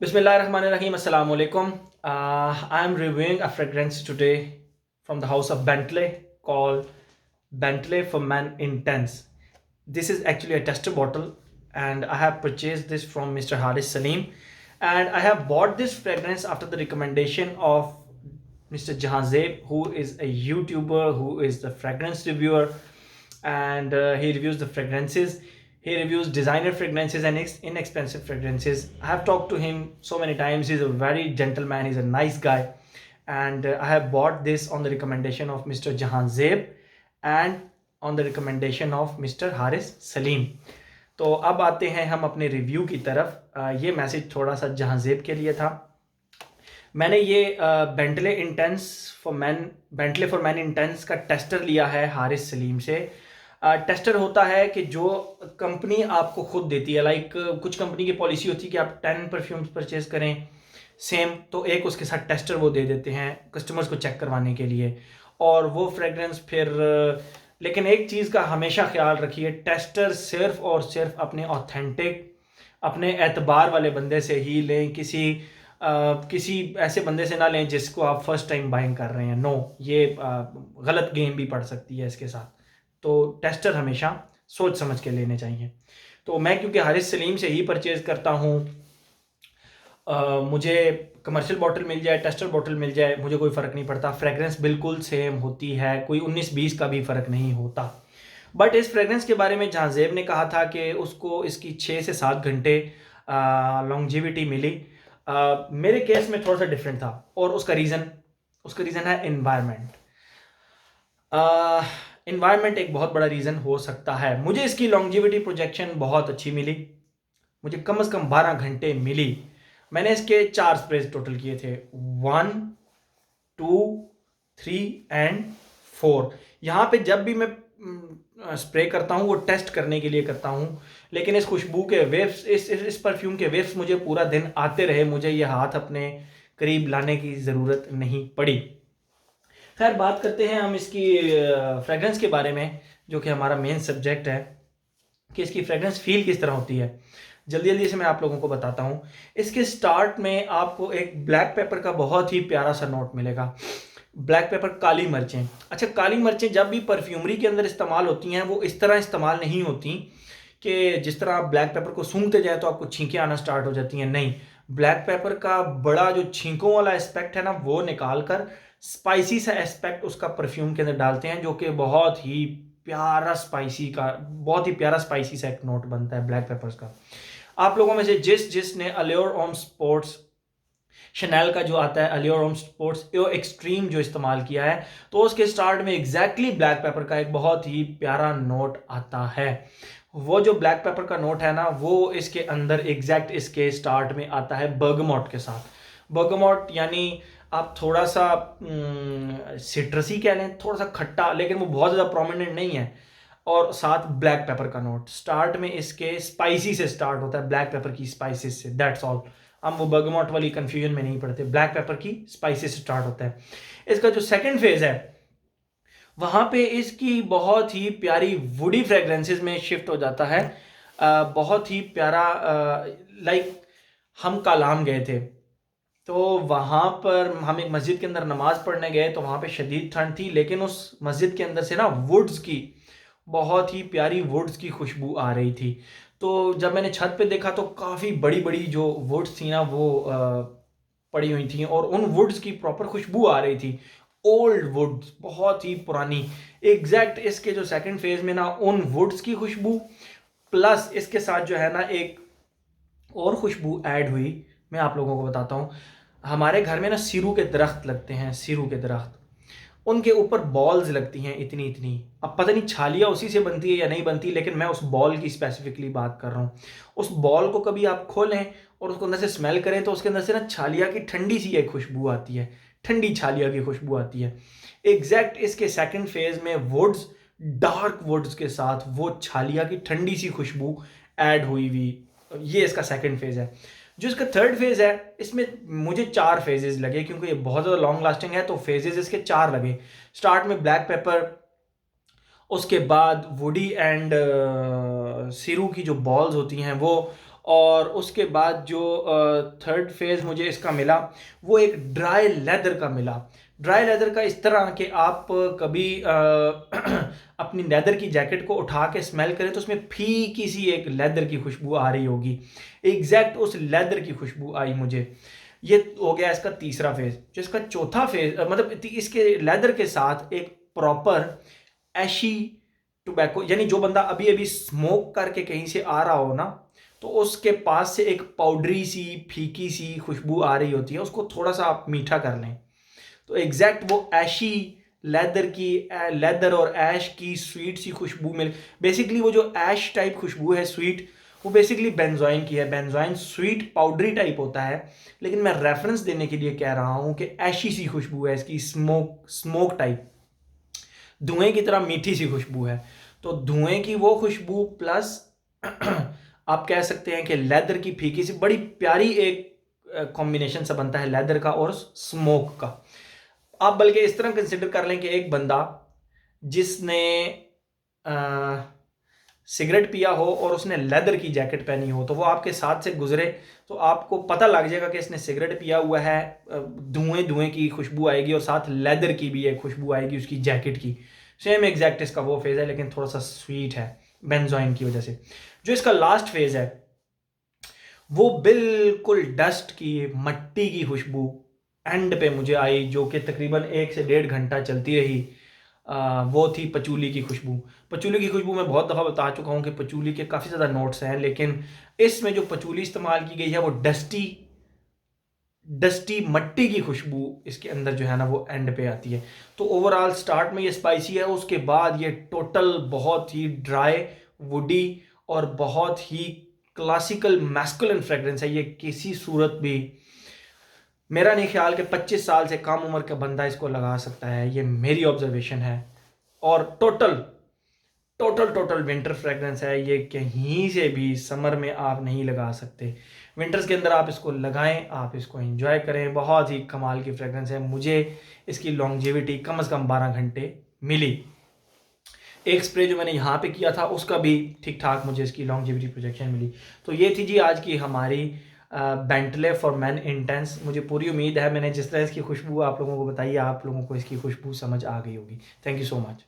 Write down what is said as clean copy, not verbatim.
Bismillahirrahmanirrahim. Assalamu alaikum. I am reviewing a fragrance today from the house of Bentley called Bentley for Men Intense. This is actually a tester bottle, and I have purchased this from Mr. Haris Salim. And I have bought this fragrance after the recommendation of Mr. Jahanzeb, who is a YouTuber, who is the fragrance reviewer, and he reviews the fragrances. He reviews designer fragrances and inexpensive fragrances. I have talked to him so many times. He's a very gentleman. He's a nice guy, and I have bought this on the recommendation of Mr. Jahanzeb and on the recommendation of Mr. Haris Salim. तो अब आते हैं हम अपने review की तरफ। ये message थोड़ा सा जहांजेब के लिए था। मैंने ये बेंटले फॉर मैन इंटेंस का टेस्टर लिया है हारिस सलीम से। टेस्टर होता है कि जो कंपनी आपको खुद देती है। लाइक कुछ कंपनी की पॉलिसी होती है कि आप 10 परफ्यूम्स परचेज करें सेम, तो एक उसके साथ टेस्टर वो दे देते हैं कस्टमर्स को चेक करवाने के लिए, और वो फ्रेगरेंस फिर लेकिन एक चीज़ का हमेशा ख्याल रखिए, टेस्टर सिर्फ और सिर्फ अपने ऑथेंटिक, अपने एतबार वाले बंदे से ही लें। किसी ऐसे बंदे से ना लें जिसको आप फर्स्ट टाइम बाइंग कर रहे हैं। नो, ये गलत गेम भी पड़ सकती है इसके साथ। तो टेस्टर हमेशा सोच समझ के लेने चाहिए। तो मैं क्योंकि हारिस सलीम से ही परचेज़ करता हूँ, मुझे कमर्शियल बॉटल मिल जाए, टेस्टर बॉटल मिल जाए, मुझे कोई फ़र्क नहीं पड़ता। फ्रेगरेंस बिल्कुल सेम होती है, कोई 19-20 का भी फ़र्क नहीं होता। बट इस फ्रेगरेंस के बारे में जहांजेब ने कहा था कि उसको इसकी 6 से 7 घंटे लॉन्जिविटी मिली। मेरे केस में थोड़ा सा डिफरेंट था, और उसका रीज़न है एनवायरनमेंट। एनवायरनमेंट एक बहुत बड़ा रीज़न हो सकता है। मुझे इसकी लॉन्जिविटी प्रोजेक्शन बहुत अच्छी मिली, मुझे कम से कम 12 घंटे मिली। मैंने इसके 4 स्प्रेज टोटल किए थे, 1, 2, 3 एंड 4। यहाँ पे जब भी मैं स्प्रे करता हूँ वो टेस्ट करने के लिए करता हूँ, लेकिन इस खुशबू के वेव्स, इस परफ्यूम के वेव्स मुझे पूरा दिन आते रहे, मुझे ये हाथ अपने करीब लाने की ज़रूरत नहीं पड़ी। खैर, बात करते हैं हम इसकी फ्रेगरेंस के बारे में, जो कि हमारा मेन सब्जेक्ट है कि इसकी फ्रेगरेंस फील किस तरह होती है। जल्दी जल्दी से मैं आप लोगों को बताता हूँ। इसके स्टार्ट में आपको एक ब्लैक पेपर का बहुत ही प्यारा सा नोट मिलेगा। ब्लैक पेपर, काली मिर्चें। अच्छा, काली मिर्चें जब भी परफ्यूमरी के अंदर इस्तेमाल होती हैं वो इस तरह इस्तेमाल नहीं होती कि जिस तरह आप ब्लैक पेपर को सूंघते जाए तो आपको छींकें आना स्टार्ट हो जाती हैं। नहीं, ब्लैक पेपर का बड़ा जो छींकों वाला एस्पेक्ट है ना, वो निकाल कर स्पाइसी सा एस्पेक्ट उसका परफ्यूम के अंदर डालते हैं, जो कि बहुत ही प्यारा स्पाइसी सा एक नोट बनता है ब्लैक पेपर्स का। आप लोगों में से जिसने अल्योर होम स्पोर्ट्स शनैल का जो आता है, अलियोर होम स्पोर्ट्स एक्सट्रीम जो इस्तेमाल किया है, तो उसके स्टार्ट में एग्जैक्टली ब्लैक पेपर का एक बहुत ही प्यारा नोट आता है। वो जो ब्लैक पेपर का नोट है ना, वो इसके अंदर एग्जैक्ट इसके स्टार्ट में आता है बर्गमोट के साथ। बर्गमोट यानी आप थोड़ा सा सिट्रसी कह लें, थोड़ा सा खट्टा, लेकिन वो बहुत ज़्यादा प्रोमिनेंट नहीं है। और साथ ब्लैक पेपर का नोट स्टार्ट में इसके स्पाइसी से स्टार्ट होता है, ब्लैक पेपर की स्पाइसेस से, दैट्स ऑल। हम वो बर्गमोट वाली कंफ्यूजन में नहीं पड़ते, ब्लैक पेपर की स्पाइसेस से स्टार्ट होता है। इसका जो सेकंड फेज है, वहां पे इसकी बहुत ही प्यारी वुडी फ्रेग्रेंसेस में शिफ्ट हो जाता है। बहुत ही प्यारा, लाइक हम कालाम गए थे, तो वहाँ पर हम एक मस्जिद के अंदर नमाज पढ़ने गए, तो वहाँ पे शदीद ठंड थी, लेकिन उस मस्जिद के अंदर से ना वुड्स की, बहुत ही प्यारी वुड्स की खुशबू आ रही थी। तो जब मैंने छत पे देखा तो काफ़ी बड़ी बड़ी जो वुड्स थी ना, वो पड़ी हुई थी, और उन वुड्स की प्रॉपर खुशबू आ रही थी। ओल्ड वुड्स, बहुत ही पुरानी। एग्जैक्ट इसके जो सेकंड फेज में ना, उन वुड्स की खुशबू प्लस इसके साथ जो है ना एक और खुशबू ऐड हुई। मैं आप लोगों को बताता हूँ। हमारे घर में ना सिरू के दरख्त लगते हैं, सिरू के दरख्त, उनके ऊपर बॉल्स लगती हैं इतनी इतनी। अब पता नहीं छालियाँ उसी से बनती है या नहीं बनती, लेकिन मैं उस बॉल की स्पेसिफिकली बात कर रहा हूँ। उस बॉल को कभी आप खोलें और उसको अंदर से स्मेल करें, तो उसके अंदर से ना छालिया की ठंडी सी एक खुशबू आती है, ठंडी छालिया की खुशबू आती है। एग्जैक्ट इसके सेकंड फेज में वुड्स, डार्क वुड्स के साथ वो छालिया की ठंडी सी खुशबू ऐड हुई हुई, ये इसका सेकंड फेज है। जो इसका थर्ड फेज है, इसमें मुझे 4 फेजेस लगे, क्योंकि ये बहुत ज़्यादा लॉन्ग लास्टिंग है, तो फेजेस इसके 4 लगे। स्टार्ट में ब्लैक पेपर, उसके बाद वुडी एंड सिरू की जो बॉल्स होती हैं वो, और उसके बाद जो थर्ड फेज़ मुझे इसका मिला वो एक ड्राई लेदर का मिला। ड्राई लेदर का इस तरह कि आप कभी अपनी लेदर की जैकेट को उठा के स्मेल करें तो उसमें फीकी सी एक लेदर की खुशबू आ रही होगी, एग्जैक्ट उस लेदर की खुशबू आई मुझे। ये हो गया इसका तीसरा फेज़। जो इसका चौथा फेज़ मतलब इसके लेदर के साथ एक प्रॉपर एशी टोबैको, यानी जो बंदा अभी अभी स्मोक करके कहीं से आ रहा हो ना, तो उसके पास से एक पाउडरी सी फीकी सी खुशबू आ रही होती है, उसको थोड़ा सा आप मीठा कर लें तो एग्जैक्ट वो ऐशी लेदर और ऐश की स्वीट सी खुशबू मिल। बेसिकली वो जो ऐश टाइप खुशबू है स्वीट, वो बेसिकली बेंजोइन की है। बेंजोइन स्वीट पाउडरी टाइप होता है, लेकिन मैं रेफरेंस देने के लिए कह रहा हूँ कि ऐशी सी खुशबू है इसकी, स्मोक टाइप, धुएं की तरह मीठी सी खुशबू है। तो धुएं की वो खुशबू प्लस आप कह सकते हैं कि लेदर की फीकी सी, बड़ी प्यारी एक कॉम्बिनेशन सा बनता है लेदर का और स्मोक का। आप बल्कि इस तरह कंसिडर कर लें कि एक बंदा जिसने सिगरेट पिया हो और उसने लेदर की जैकेट पहनी हो, तो वो आपके साथ से गुजरे तो आपको पता लग जाएगा कि इसने सिगरेट पिया हुआ है, धुएं धुएं की खुशबू आएगी और साथ लेदर की भी एक खुशबू आएगी उसकी जैकेट की। सेम एग्जैक्ट इसका वो फेज़ है, लेकिन थोड़ा सा स्वीट है बेंजोइन की वजह से। जो इसका लास्ट फेज़ है वो बिल्कुल डस्ट की, मट्टी की खुशबू एंड पे मुझे आई, जो कि तकरीबन 1 से 1.5 घंटा चलती रही। वो थी पचूली की खुशबू। पचूली की खुशबू मैं बहुत दफ़ा बता चुका हूँ कि पचूली के काफ़ी ज़्यादा नोट्स हैं, लेकिन इसमें जो पचूली इस्तेमाल की गई है वो डस्टी डस्टी मट्टी की खुशबू इसके अंदर जो है ना वो एंड पे आती है। तो ओवरऑल स्टार्ट में ये स्पाइसी है, उसके बाद ये टोटल बहुत ही ड्राई, वुडी और बहुत ही क्लासिकल मैस्कुलिन फ्रेग्रेंस है। ये किसी सूरत भी, मेरा नहीं ख्याल कि 25 साल से कम उम्र का बंदा इसको लगा सकता है, ये मेरी ऑब्जर्वेशन है। और total total total winter fragrance है ये, कहीं से भी समर में आप नहीं लगा सकते। विंटर्स के अंदर आप इसको लगाएं, आप इसको एंजॉय करें, बहुत ही कमाल की फ्रेगरेंस है। मुझे इसकी लॉन्जेविटी कम से कम 12 घंटे मिली। एक स्प्रे जो मैंने यहाँ पे किया था उसका भी ठीक ठाक मुझे इसकी लॉन्जेविटी प्रोजेक्शन मिली। तो ये थी जी आज की हमारी बेंटले फॉर मैन इंटेंस। मुझे पूरी उम्मीद है मैंने जिस तरह इसकी खुशबू आप लोगों को बताई, आप लोगों को इसकी खुशबू समझ आ गई होगी। Thank you so much.